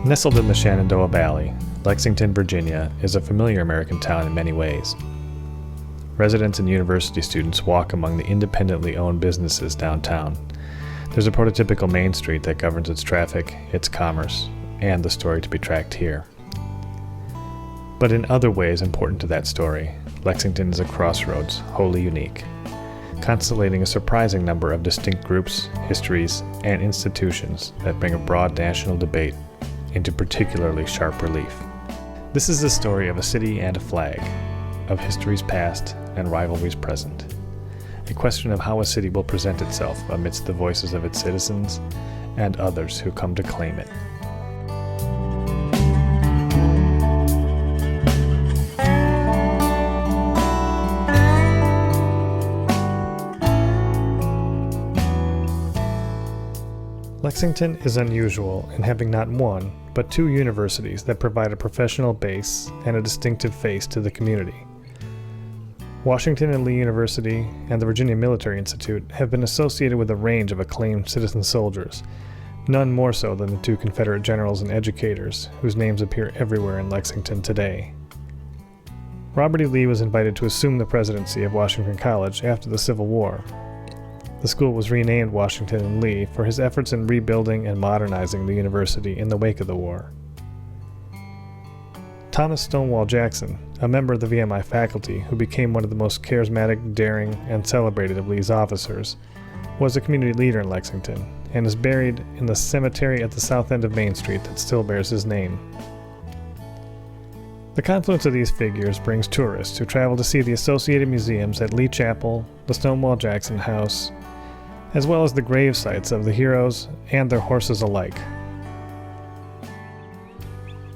Nestled in the Shenandoah Valley, Lexington, Virginia is a familiar American town in many ways. Residents and university students walk among the independently owned businesses downtown. There's a prototypical main street that governs its traffic, its commerce, and the story to be tracked here. But in other ways important to that story, Lexington is a crossroads wholly unique, constellating a surprising number of distinct groups, histories, and institutions that bring a broad national debate into particularly sharp relief. This is the story of a city and a flag, of histories past and rivalries present. A question of how a city will present itself amidst the voices of its citizens and others who come to claim it. Lexington is unusual in having not one, but two universities that provide a professional base and a distinctive face to the community. Washington and Lee University and the Virginia Military Institute have been associated with a range of acclaimed citizen soldiers, none more so than the two Confederate generals and educators whose names appear everywhere in Lexington today. Robert E. Lee was invited to assume the presidency of Washington College after the Civil War. The school was renamed Washington and Lee for his efforts in rebuilding and modernizing the university in the wake of the war. Thomas Stonewall Jackson, a member of the VMI faculty who became one of the most charismatic, daring, and celebrated of Lee's officers, was a community leader in Lexington and is buried in the cemetery at the south end of Main Street that still bears his name. The confluence of these figures brings tourists who travel to see the associated museums at Lee Chapel, the Stonewall Jackson House, as well as the grave sites of the heroes and their horses alike.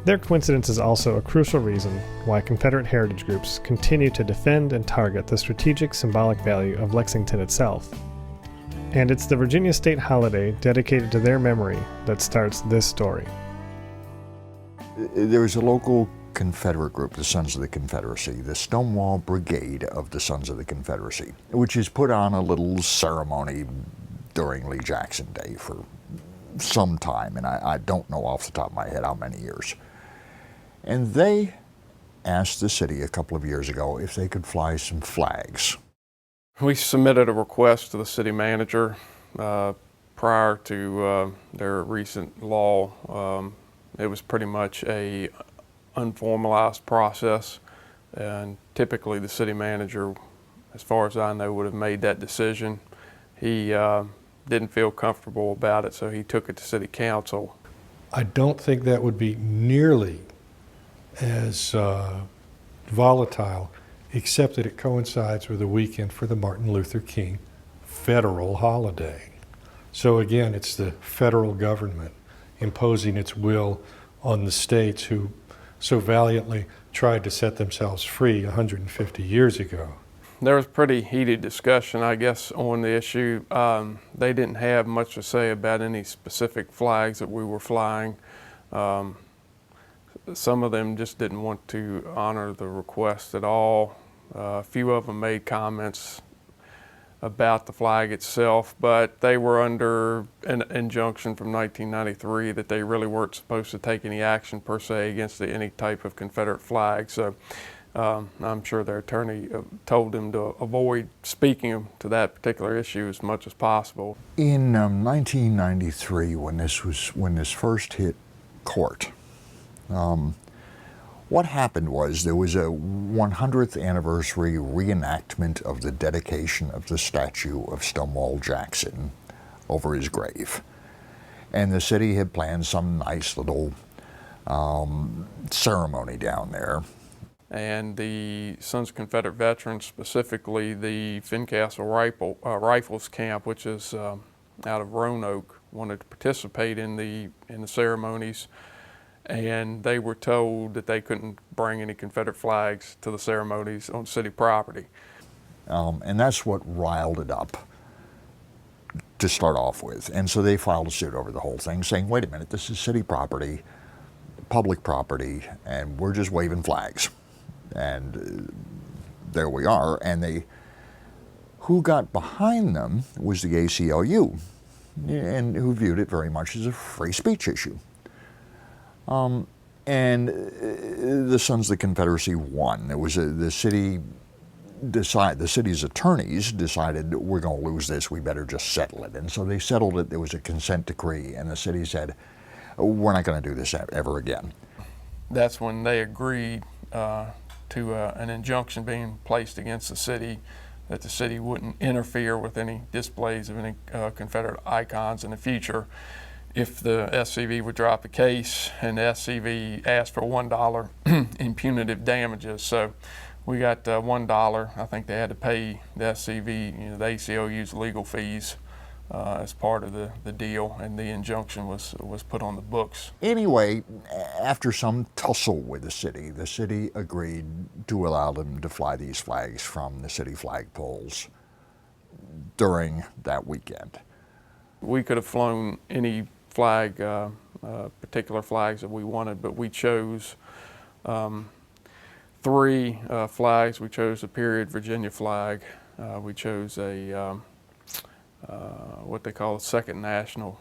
Their coincidence is also a crucial reason why Confederate heritage groups continue to defend and target the strategic symbolic value of Lexington itself. And it's the Virginia state holiday dedicated to their memory that starts this story. There was a local Confederate group, the Sons of the Confederacy, the Stonewall Brigade of the Sons of the Confederacy, which has put on a little ceremony during Lee Jackson Day for some time, and I don't know off the top of my head how many years. And they asked the city a couple of years ago if they could fly some flags. We submitted a request to the city manager prior to their recent law. It was pretty much a unformalized process, and typically the city manager, as far as I know, would have made that decision. He didn't feel comfortable about it, so he took it to city council. I don't think that would be nearly as volatile, except that it coincides with the weekend for the Martin Luther King federal holiday. So again, it's the federal government imposing its will on the states who so valiantly tried to set themselves free 150 years ago. There was pretty heated discussion, I guess, on the issue. They didn't have much to say about any specific flags that we were flying. Some of them just didn't want to honor the request at all. A few of them made comments about the flag itself, but they were under an injunction from 1993 that they really weren't supposed to take any action per se against any type of Confederate flag. So I'm sure their attorney told them to avoid speaking to that particular issue as much as possible. In 1993, when this first hit court, what happened was there was a 100th anniversary reenactment of the dedication of the statue of Stonewall Jackson over his grave. And the city had planned some nice little ceremony down there. And the Sons of Confederate Veterans, specifically the Fincastle Rifles Camp, which is out of Roanoke, wanted to participate in the ceremonies. And they were told that they couldn't bring any Confederate flags to the ceremonies on city property. And that's what riled it up to start off with. And so they filed a suit over the whole thing, saying, wait a minute, this is city property, public property, and we're just waving flags. And there we are. And who got behind them was the ACLU, and who viewed it very much as a free speech issue. And the Sons of the Confederacy won. It was the city's attorneys decided we're going to lose this, we better just settle it. And so they settled it. There was a consent decree, and the city said, we're not going to do this ever again. That's when they agreed to an injunction being placed against the city, that the city wouldn't interfere with any displays of any Confederate icons in the future. If the SCV would drop a case, and the SCV asked for $1 in punitive damages. So we got $1. I think they had to pay the SCV, the ACLU's legal fees as part of the deal, and the injunction was put on the books. Anyway, after some tussle with the city agreed to allow them to fly these flags from the city flagpoles during that weekend. We could have flown any flag, particular flags that we wanted, but we chose 3 flags. We chose a period Virginia flag. We chose a what they call a second national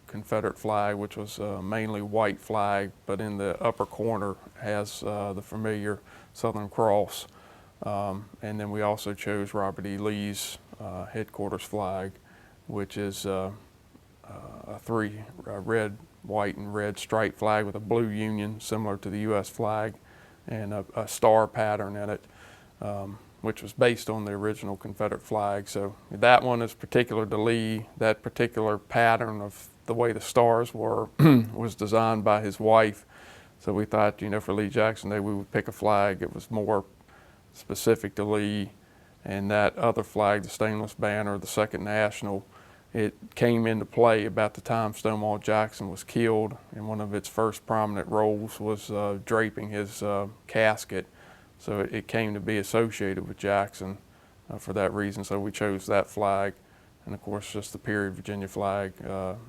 Confederate flag, which was mainly white flag, but in the upper corner has the familiar Southern Cross. And then we also chose Robert E. Lee's headquarters flag, which is a 3 red, white, and red striped flag with a blue union, similar to the U.S. flag, and a star pattern in it, which was based on the original Confederate flag. So that one is particular to Lee. That particular pattern of the way the stars were was designed by his wife. So we thought, for Lee Jackson Day, we would pick a flag that was more specific to Lee. And that other flag, the stainless banner, the Second National, it came into play about the time Stonewall Jackson was killed, and one of its first prominent roles was draping his casket. So it came to be associated with Jackson for that reason. So we chose that flag, and of course just the period Virginia flag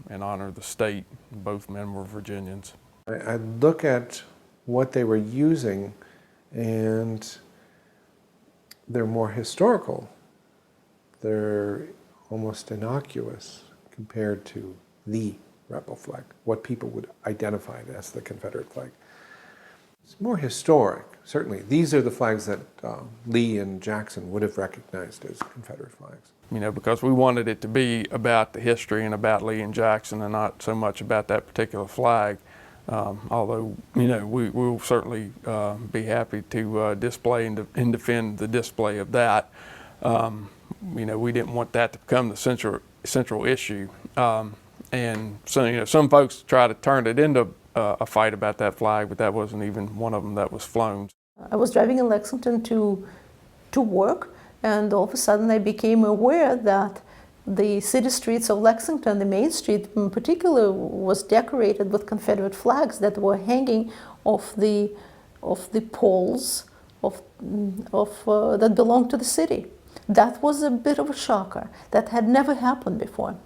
in honor of the state. Both men were Virginians. I look at what they were using, and they're more historical. They're almost innocuous compared to the rebel flag, what people would identify as the Confederate flag. It's more historic, certainly. These are the flags that Lee and Jackson would have recognized as Confederate flags. Because we wanted it to be about the history and about Lee and Jackson, and not so much about that particular flag. Although, we will certainly be happy to display and defend the display of that. We didn't want that to become the central issue. And so, some folks try to turn it into a fight about that flag, but that wasn't even one of them that was flown. I was driving in Lexington to work, and all of a sudden I became aware that the city streets of Lexington, the main street in particular, was decorated with Confederate flags that were hanging off the poles that belonged to the city. That was a bit of a shocker. That had never happened before.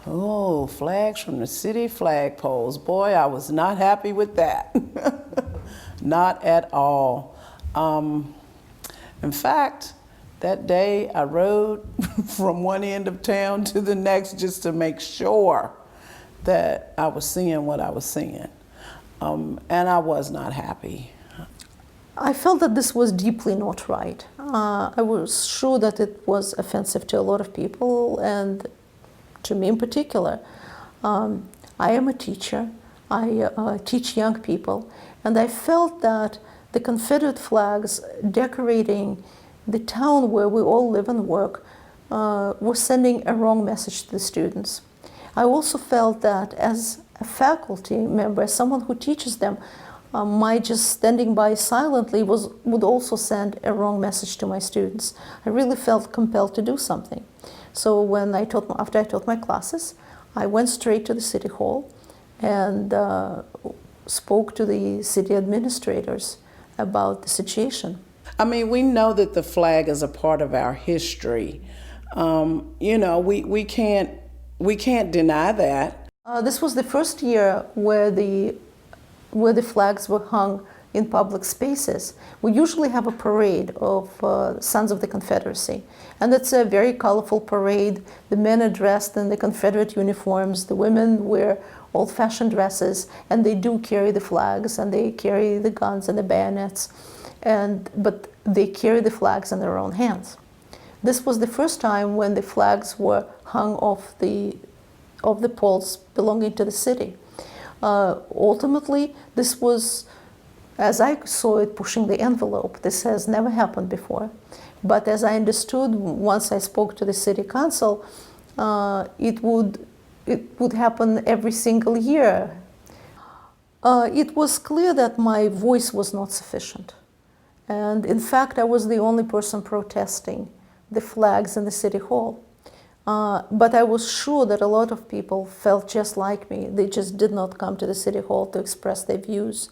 Oh, flags from the city flagpoles. Boy, I was not happy with that. Not at all. In fact, that day I rode from one end of town to the next just to make sure that I was seeing what I was seeing. And I was not happy. I felt that this was deeply not right. I was sure that it was offensive to a lot of people, and to me in particular. I am a teacher. I teach young people, and I felt that the Confederate flags decorating the town where we all live and work were sending a wrong message to the students. I also felt that as a faculty member, as someone who teaches them, my just standing by silently would also send a wrong message to my students. I really felt compelled to do something. So after I taught my classes, I went straight to the city hall and spoke to the city administrators about the situation. I mean, we know that the flag is a part of our history. We can't deny that. This was the first year where the flags were hung in public spaces. We usually have a parade of Sons of the Confederacy, and it's a very colorful parade. The men are dressed in the Confederate uniforms, the women wear old-fashioned dresses, and they do carry the flags, and they carry the guns and the bayonets, but they carry the flags in their own hands. This was the first time when the flags were hung off the poles belonging to the city. Ultimately, this was, as I saw it, pushing the envelope. This has never happened before. But as I understood, once I spoke to the city council, it would happen every single year. It was clear that my voice was not sufficient. And in fact, I was the only person protesting the flags in the city hall. But I was sure that a lot of people felt just like me. They just did not come to the city hall to express their views.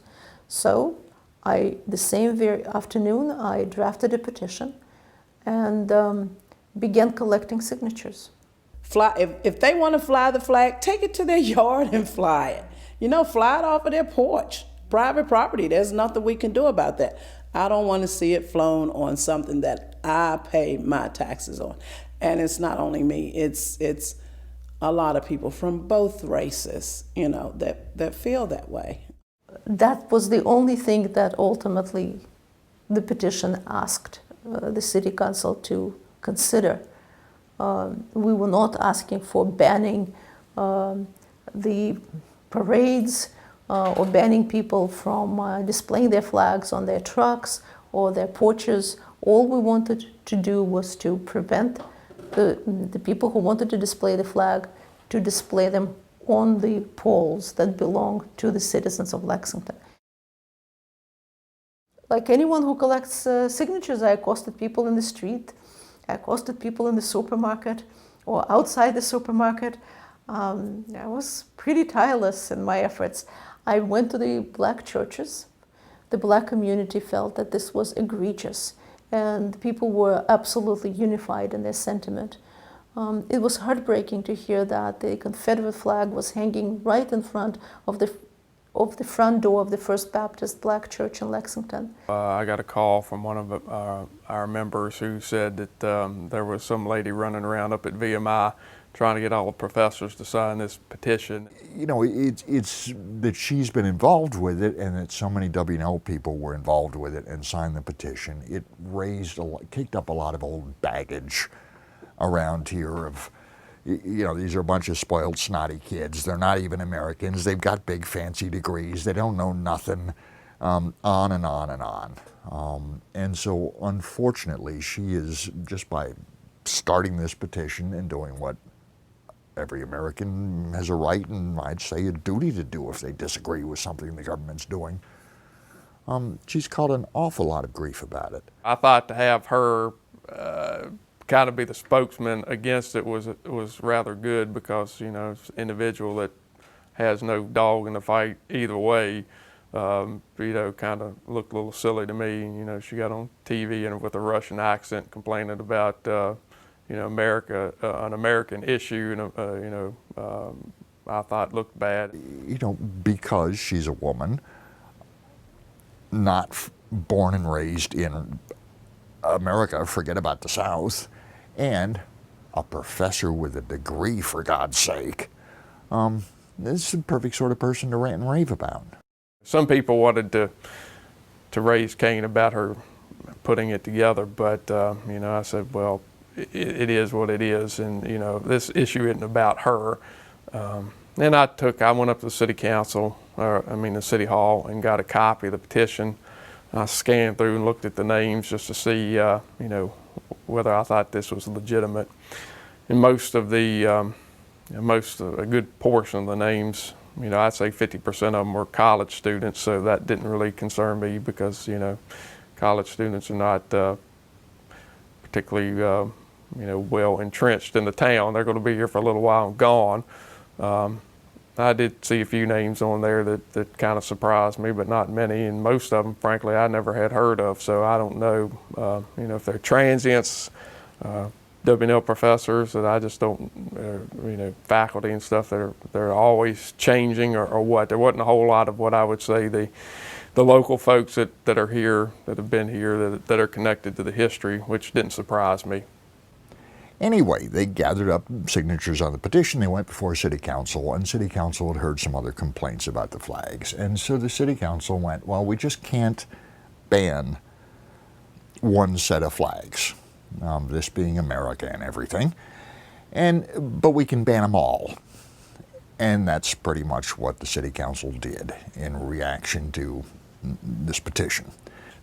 So the same very afternoon, I drafted a petition and began collecting signatures. If they want to fly the flag, take it to their yard and fly it. You know, fly it off of their porch. Private property, there's nothing we can do about that. I don't want to see it flown on something that I pay my taxes on. And it's not only me, it's a lot of people from both races, you know, that feel that way. That was the only thing that ultimately the petition asked the city council to consider. We were not asking for banning the parades or banning people from displaying their flags on their trucks or their porches. All we wanted to do was to prevent the people who wanted to display the flag to display them on the poles that belong to the citizens of Lexington. Like anyone who collects signatures, I accosted people in the street, I accosted people in the supermarket or outside the supermarket. I was pretty tireless in my efforts. I went to the black churches. The black community felt that this was egregious, and people were absolutely unified in their sentiment. It was heartbreaking to hear that the Confederate flag was hanging right in front of the front door of the First Baptist Black Church in Lexington. I got a call from one of our members who said that there was some lady running around up at VMI trying to get all the professors to sign this petition. You know, it's that she's been involved with it, and that so many WNL people were involved with it and signed the petition. It kicked up a lot of old baggage around here of, you know, these are a bunch of spoiled, snotty kids. They're not even Americans. They've got big, fancy degrees. They don't know nothing, on and on and on. And so, unfortunately, she is, just by starting this petition and doing what every American has a right, and I'd say a duty to do if they disagree with something the government's doing, she's caught an awful lot of grief about it. I thought to have her kind of be the spokesman against it was rather good, because, you know, it's an individual that has no dog in the fight either way, you know, kind of looked a little silly to me. You know, she got on TV and with a Russian accent complaining about, you know, America, an American issue, and you know, I thought looked bad. You know, because she's a woman, not born and raised in America, forget about the South, and a professor with a degree, for God's sake. This is the perfect sort of person to rant and rave about. Some people wanted to raise Cain about her putting it together, but you know, I said, well, it is what it is, and you know, this issue isn't about her. Then I went up to the city council, the city hall, and got a copy of the petition. I scanned through and looked at the names just to see, you know, whether I thought this was legitimate. And a good portion of the names, you know, I'd say 50% of them were college students, so that didn't really concern me, because, you know, college students are not particularly, you know, well entrenched in the town. They're going to be here for a little while and gone. I did see a few names on there that kind of surprised me, but not many, and most of them, frankly, I never had heard of, so I don't know, you know, if they're transients, WNL professors that I just don't, you know, faculty and stuff that they're always changing, or what. There wasn't a whole lot of what I would say the local folks that are here, that have been here, that are connected to the history, which didn't surprise me. Anyway, they gathered up signatures on the petition. They went before City Council, and City Council had heard some other complaints about the flags. And so the City Council went, well, we just can't ban one set of flags, this being America and everything, but we can ban them all. And that's pretty much what the City Council did in reaction to this petition.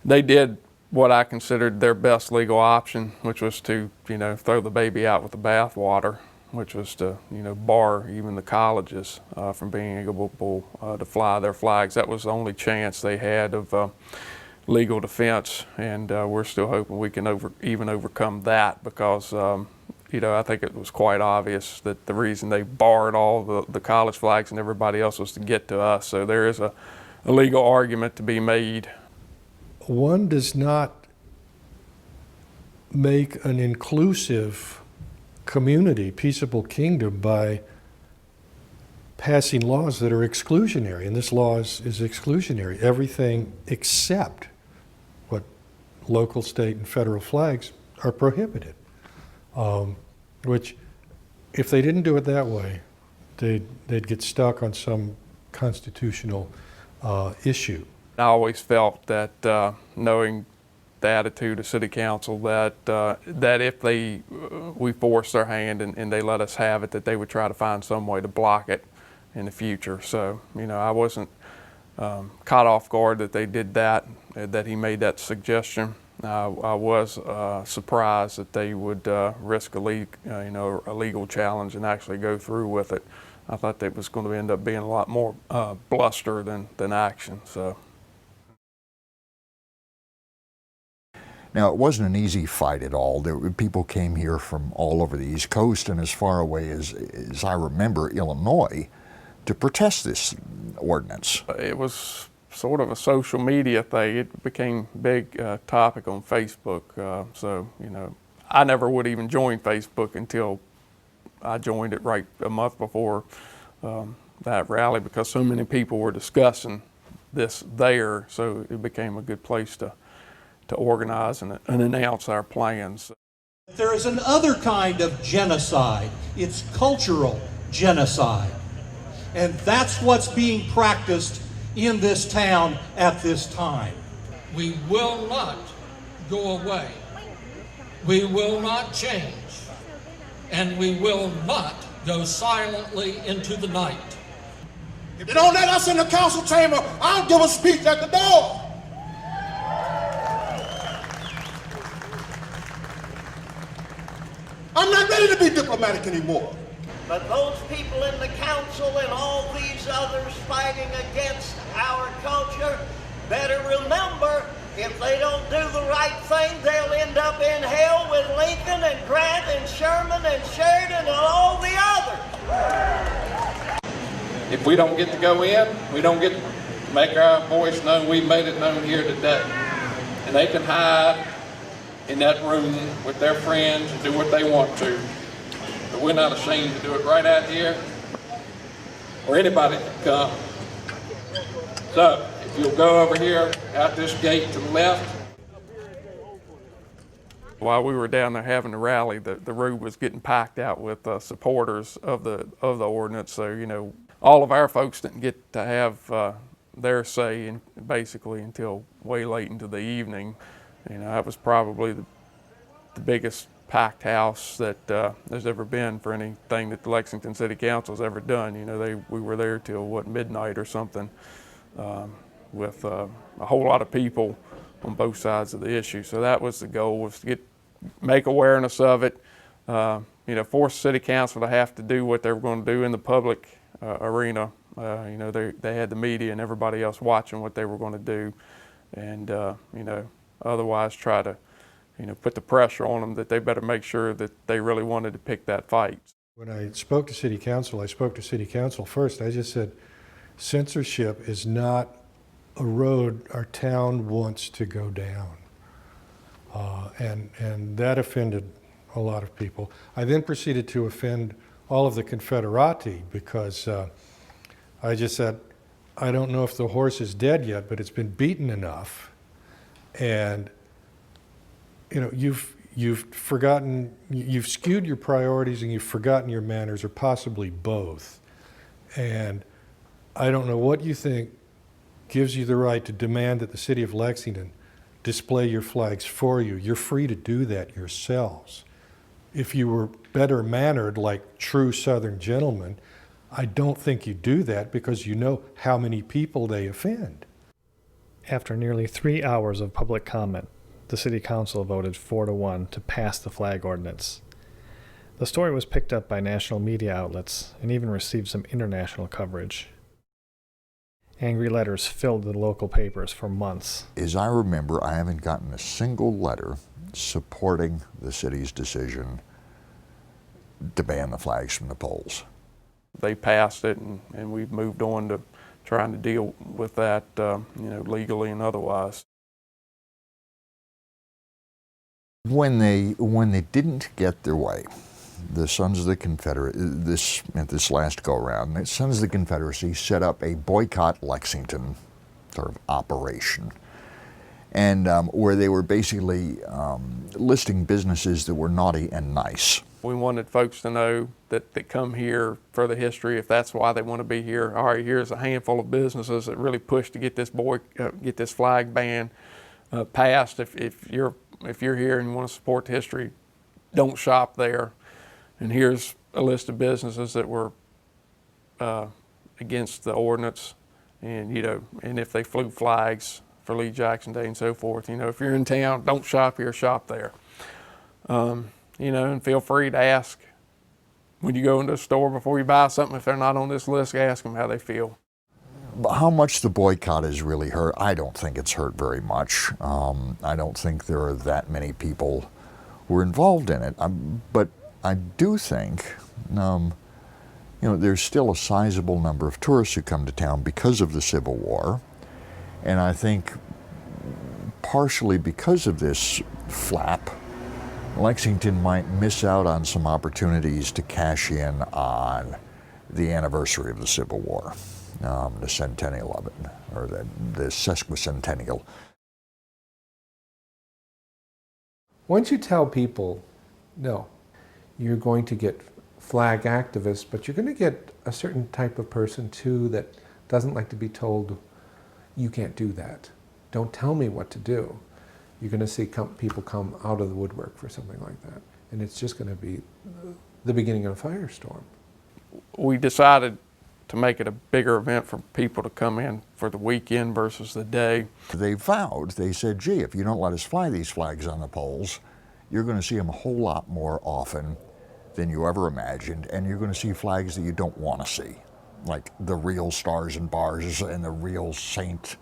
They did what I considered their best legal option, which was to, throw the baby out with the bathwater, which was to, bar even the colleges from being able to fly their flags. That was the only chance they had of legal defense, and we're still hoping we can even overcome that, because I think it was quite obvious that the reason they barred all the college flags and everybody else was to get to us. So there is a legal argument to be made. One does not make an inclusive community, peaceable kingdom, by passing laws that are exclusionary. And this law is exclusionary. Everything except what local, state, and federal flags are prohibited. Which, if they didn't do it that way, they'd get stuck on some constitutional issue. I always felt that, knowing the attitude of City Council, that if we forced their hand and they let us have it, that they would try to find some way to block it in the future. So, I wasn't caught off guard that they did that he made that suggestion. I was surprised that they would risk a legal challenge and actually go through with it. I thought that was going to end up being a lot more bluster than action. So. Now, it wasn't an easy fight at all. People came here from all over the East Coast and as far away as I remember, Illinois, to protest this ordinance. It was sort of a social media thing. It became a big topic on Facebook. So, I never would even join Facebook until I joined it right a month before that rally, because so many people were discussing this there. So it became a good place to organize and announce our plans. There is another kind of genocide. It's cultural genocide. And that's what's being practiced in this town at this time. We will not go away. We will not change. And we will not go silently into the night. If they don't let us in the council chamber, I'll give a speech at the door. I'm not ready to be diplomatic anymore. But those people in the council and all these others fighting against our culture better remember, if they don't do the right thing, they'll end up in hell with Lincoln and Grant and Sherman and Sheridan and all the others. If we don't get to go in, we don't get to make our voice known. We've made it known here today. And they can hide in that room with their friends and do what they want to. But we're not ashamed to do it right out here, or anybody can come. So, if you'll go over here, out this gate to the left. While we were down there having the rally, the road was getting packed out with supporters of the ordinance. So, all of our folks didn't get to have their say basically until way late into the evening. That was probably the biggest packed house that there's ever been for anything that the Lexington City Council's ever done. We were there till midnight or something, with a whole lot of people on both sides of the issue. So that was the goal, was to make awareness of it, force City Council to have to do what they were going to do in the public arena. They had the media and everybody else watching what they were going to do, and otherwise try to put the pressure on them that they better make sure that they really wanted to pick that fight. When I spoke to City Council, I spoke to City Council first. I just said, censorship is not a road our town wants to go down. And that offended a lot of people. I then proceeded to offend all of the Confederati, because I just said, I don't know if the horse is dead yet, but it's been beaten enough. And you've you've skewed your priorities and you've forgotten your manners, or possibly both. And I don't know what you think gives you the right to demand that the city of Lexington display your flags for you. You're free to do that yourselves. If you were better mannered like true Southern gentlemen, I don't think you do that because you know how many people they offend. After nearly 3 hours of public comment, the City Council voted 4-1 to pass the flag ordinance. The story was picked up by national media outlets and even received some international coverage. Angry letters filled the local papers for months. As I remember, I haven't gotten a single letter supporting the city's decision to ban the flags from the polls. They passed it, and we've moved on to trying to deal with that, legally and otherwise. When they didn't get their way, the Sons of the Confederate, at this last go-around, the Sons of the Confederacy set up a Boycott Lexington sort of operation, and where they were basically listing businesses that were naughty and nice. We wanted folks to know that come here for the history, if that's why they want to be here. All right, here's a handful of businesses that really pushed to get this flag ban passed. If you're here and you want to support the history, don't shop there. And here's a list of businesses that were against the ordinance, and and if they flew flags for Lee Jackson Day and so forth. If you're in town, don't shop here, shop there. And feel free to ask when you go into a store before you buy something, if they're not on this list, ask them how they feel. But how much the boycott has really hurt, I don't think it's hurt very much. I don't think there are that many people who are involved in it. But I do think, there's still a sizable number of tourists who come to town because of the Civil War. And I think partially because of this flap, Lexington might miss out on some opportunities to cash in on the anniversary of the Civil War, the centennial of it, or the sesquicentennial. Once you tell people, no, you're going to get flag activists, but you're going to get a certain type of person too that doesn't like to be told, you can't do that. Don't tell me what to do. You're going to see people come out of the woodwork for something like that. And it's just going to be the beginning of a firestorm. We decided to make it a bigger event for people to come in for the weekend versus the day. They vowed, they said, gee, if you don't let us fly these flags on the poles, you're going to see them a whole lot more often than you ever imagined, and you're going to see flags that you don't want to see, like the real stars and bars and the real St.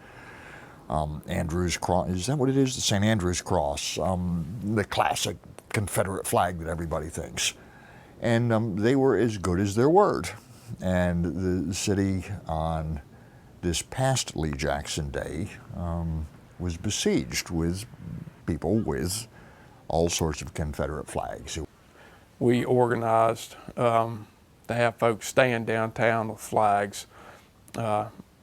Andrew's Cross. Is that what it is? The St. Andrew's Cross, the classic Confederate flag that everybody thinks. And they were as good as their word. And the city on this past Lee Jackson Day was besieged with people with all sorts of Confederate flags. We organized to have folks stand downtown with flags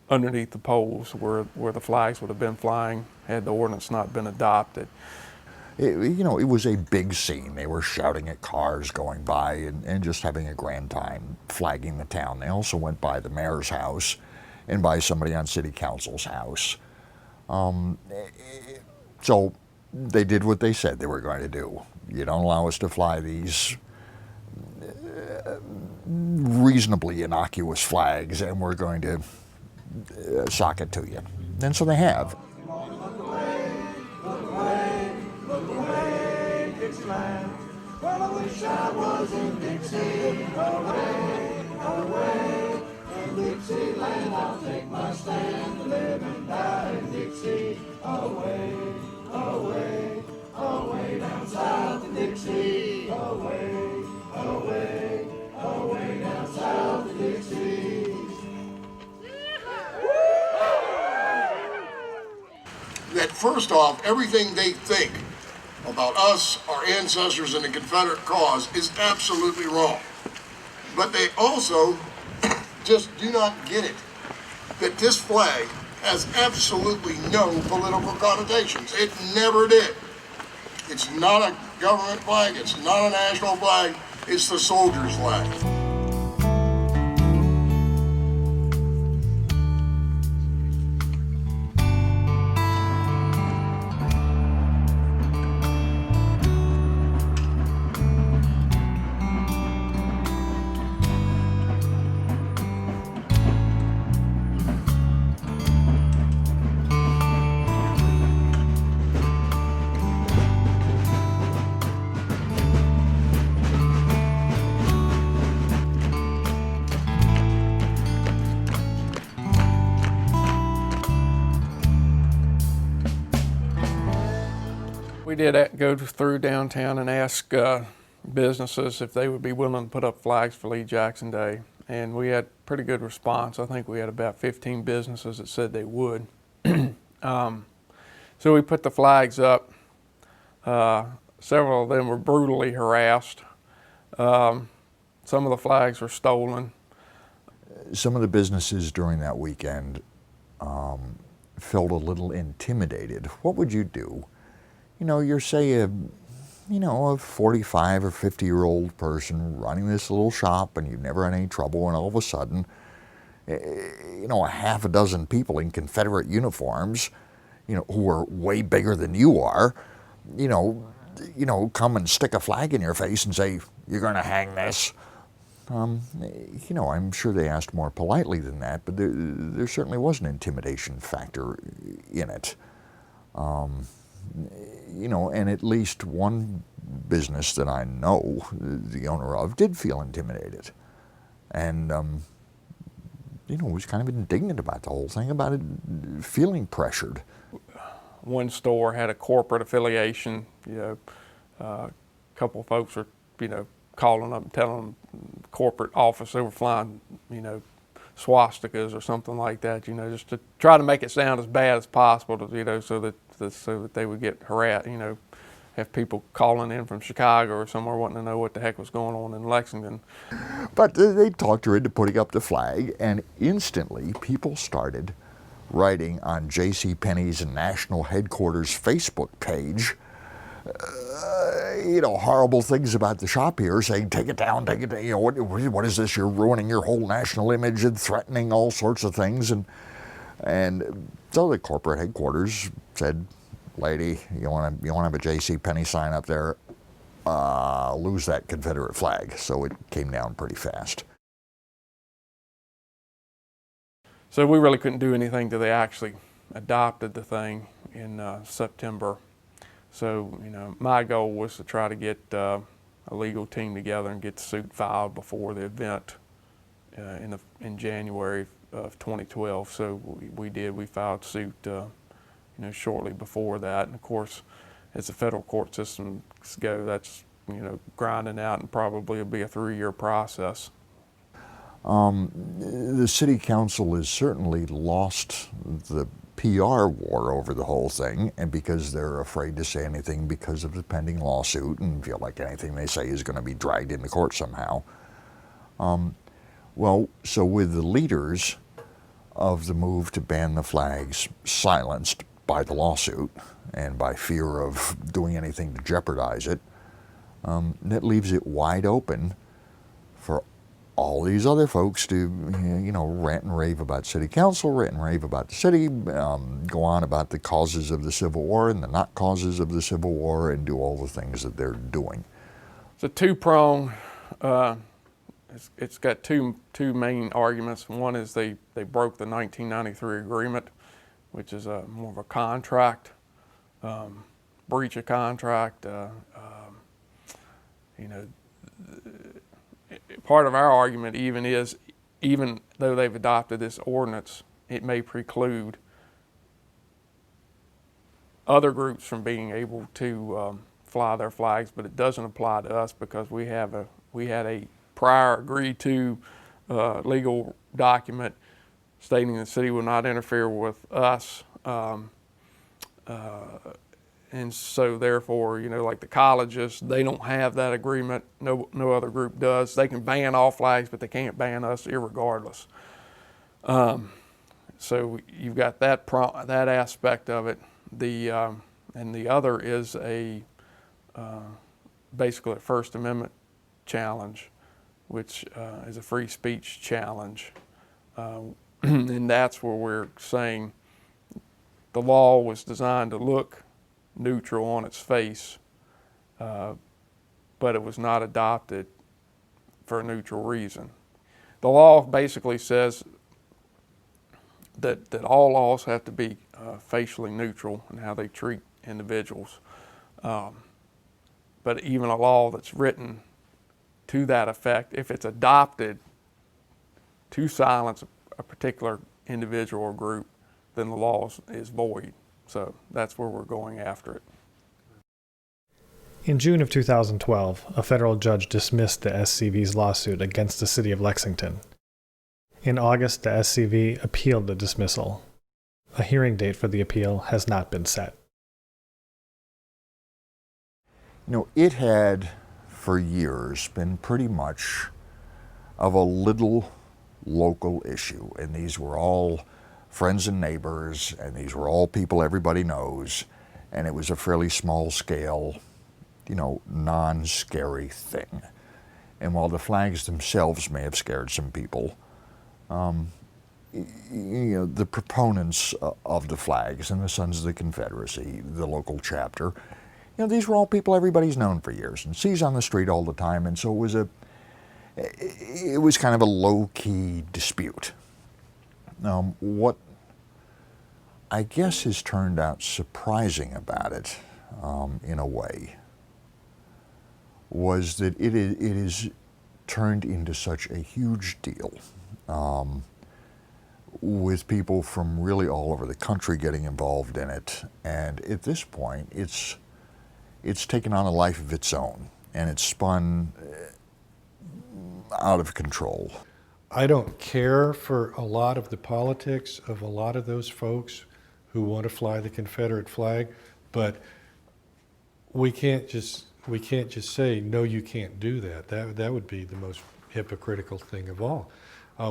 underneath the poles where the flags would have been flying had the ordinance not been adopted. It was a big scene. They were shouting at cars going by and just having a grand time flagging the town. They also went by the mayor's house and by somebody on city council's house. So they did what they said they were going to do. You don't allow us to fly these reasonably innocuous flags, and we're going to sock it to you. And so they have. Well, I wish I was in Dixie, away, away, in Dixieland, I'll take my stand, to live and die in Dixie, away, away, away down south in Dixie, away, away, away down south in Dixie. That first off, everything they think about us, our ancestors, and the Confederate cause is absolutely wrong. But they also just do not get it, that this flag has absolutely no political connotations. It never did. It's not a government flag. It's not a national flag. It's the soldier's flag. We did go through downtown and ask businesses if they would be willing to put up flags for Lee Jackson Day, and we had pretty good response. I think we had about 15 businesses that said they would. So we put the flags up. Several of them were brutally harassed. Some of the flags were stolen. Some of the businesses during that weekend felt a little intimidated. What would you do? You know, you're say a 45 or 50-year-old person running this little shop, and you've never had any trouble, and all of a sudden, a half a dozen people in Confederate uniforms, who are way bigger than you are, come and stick a flag in your face and say, "You're going to hang this." I'm sure they asked more politely than that, but there certainly was an intimidation factor in it. And at least one business that I know the owner of did feel intimidated, and was kind of indignant about the whole thing, about it, feeling pressured. One store had a corporate affiliation. A couple of folks were, calling up and telling them corporate office they were flying, swastikas or something like that. Just to try to make it sound as bad as possible, so that they would get harassed. Have people calling in from Chicago or somewhere wanting to know what the heck was going on in Lexington. But they talked her into putting up the flag, and instantly people started writing on JCPenney's national headquarters Facebook page, horrible things about the shop here, saying, take it down, what is this? You're ruining your whole national image and threatening all sorts of things. And so the corporate headquarters said, lady, you want to have a JCPenney sign up there, lose that Confederate flag. So it came down pretty fast. So we really couldn't do anything till they actually adopted the thing in September. So, my goal was to try to get a legal team together and get the suit filed before the event in January of 2012. So we did. We filed suit, shortly before that. And of course, as the federal court systems go, that's grinding out, and probably will be a 3-year process. The city council has certainly lost the PR war over the whole thing, and because they're afraid to say anything because of the pending lawsuit and feel like anything they say is going to be dragged into court somehow. So with the leaders of the move to ban the flags silenced by the lawsuit and by fear of doing anything to jeopardize it, that leaves it wide open for all these other folks to, rant and rave about city council, rant and rave about the city, go on about the causes of the Civil War and the not causes of the Civil War, and do all the things that they're doing. It's a two-prong. It's got two main arguments. One is they broke the 1993 agreement, which is more of a contract, breach of contract. Part of our argument even though they've adopted this ordinance, it may preclude other groups from being able to fly their flags, but it doesn't apply to us because we had a prior agreed to legal document stating the city will not interfere with us. And so therefore, like the colleges, they don't have that agreement. No other group does. They can ban all flags, but they can't ban us irregardless. So you've got that aspect of it. And the other is a basically a First Amendment challenge, which is a free speech challenge. And that's where we're saying the law was designed to look neutral on its face, but it was not adopted for a neutral reason. The law basically says that all laws have to be facially neutral in how they treat individuals. But even a law that's written to that effect, if it's adopted to silence a particular individual or group, then the law is void. So that's where we're going after it. In June of 2012, a federal judge dismissed the SCV's lawsuit against the city of Lexington. In August, the SCV appealed the dismissal. A hearing date for the appeal has not been set. You know, it had for years been pretty much of a little local issue, and these were all friends and neighbors, and these were all people everybody knows, and it was a fairly small scale, you know, non-scary thing. And while the flags themselves may have scared some people, you know, the proponents of the flags and the Sons of the Confederacy, the local chapter, you know, these were all people everybody's known for years and sees on the street all the time, and so it was kind of a low-key dispute. What I guess has turned out surprising about it, in a way, was that it is turned into such a huge deal, with people from really all over the country getting involved in it, and at this point it's taken on a life of its own, and it's spun out of control. I don't care for a lot of the politics of a lot of those folks who want to fly the Confederate flag, but we can't just say, no, you can't do that. That would be the most hypocritical thing of all.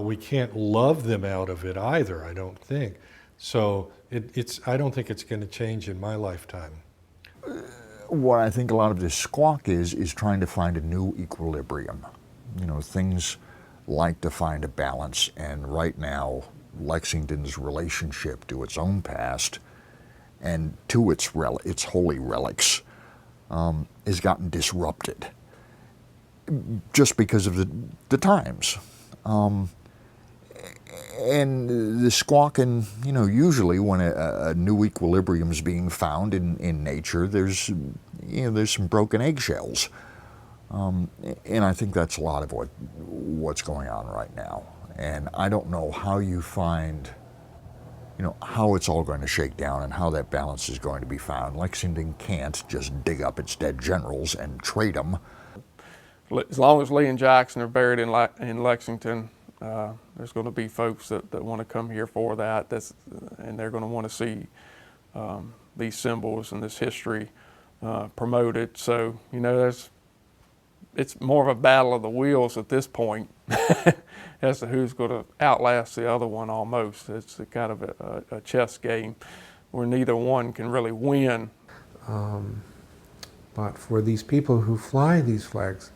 We can't love them out of it either, I don't think. So I don't think it's going to change in my lifetime. What I think a lot of this squawk is trying to find a new equilibrium. You know, things like to find a balance, and right now Lexington's relationship to its own past and to its holy relics has gotten disrupted just because of the times. And the squawking, you know, usually when a new equilibrium is being found in nature, there's some broken eggshells. And I think that's a lot of what's going on right now. And I don't know how you find, you know, how it's all going to shake down and how that balance is going to be found. Lexington can't just dig up its dead generals and trade them. As long as Lee and Jackson are buried in Lexington, there's going to be folks that want to come here for that. And they're going to want to see these symbols and this history promoted. So, you know, it's more of a battle of the wheels at this point as to who's going to outlast the other one almost. It's a kind of a chess game where neither one can really win. But for these people who fly these flags,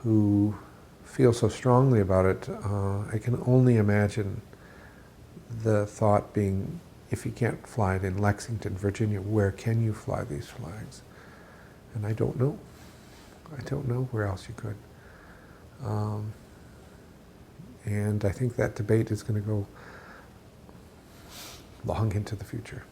who feel so strongly about it, I can only imagine the thought being, if you can't fly it in Lexington, Virginia, where can you fly these flags? And I don't know. I don't know where else you could. And I think that debate is going to go long into the future.